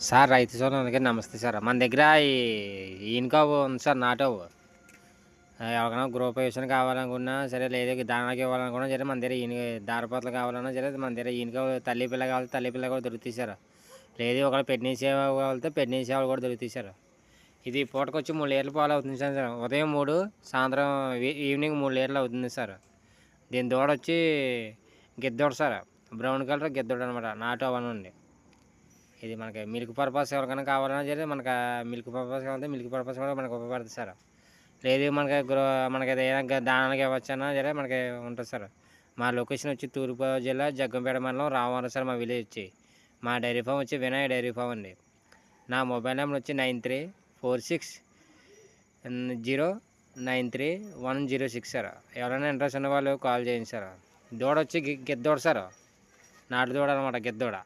Sir రైతు సోదరులకి నమస్తే సార్. మన దగ్గర ఈ ఈనకావు ఉంది సార్ నాటావు. ఎవరికైనా గృహప్రవేశం కావాలనుకున్నా సరే, లేదు దానాకి ఇవ్వాలనుకున్నా సరే, మన దగ్గర దారపోతలు కావాలన్నా సరే, మన దగ్గర ఈనకావు తల్లి పిల్ల కావాలి, తల్లి పిల్ల కూడా దొరుకుతాయి సార్. లేదు ఒకవేళ ప్రెగ్నెన్సీ సేవ కావాలితే ప్రెగ్నెన్సీ సేవలు కూడా దొరుకుతాయి సార్. ఇది పూటకొచ్చి 3 లీటర్ల పాలు అవుతుంది సార్. ఉదయం 3, సాయంత్రం ఈవినింగ్ 3 లీటర్లు అవుతుంది సార్. దీని దూడ వచ్చి గిద్దోడు సార్, బ్రౌన్ కలర్ గిద్దోడు అనమాట, నాటు అవనండి. ఇది మనకి మిల్క్ పర్పస్ ఎవరికైనా కావాలన్నా సరే, మనకి మిల్క్ పర్పస్ కావాలంటే మిల్క్ పర్పస్ కూడా మనకు ఉపయోగపడుతుంది సార్. లేదు మనకి ఏదైనా దానానికి ఇవ్వచ్చన్నా సరే మనకి ఉంటుంది సార్. మా లొకేషన్ వచ్చి తూర్పుగోదావరి జిల్లా జగ్గంపేట మండలం రామవరం సార్. మా విలేజ్ వచ్చి మా డైరీ ఫామ్ వచ్చి వినాయక డైరీ ఫామ్ అండి. నా మొబైల్ నెంబర్ వచ్చి 9346093106 సార్. ఎవరైనా ఇంట్రెస్ట్ ఉన్న వాళ్ళు కాల్ చేయండి సార్. దూడ వచ్చి గిద్దోడ సార్, నాటు దూడ అనమాట, గిద్దోడ.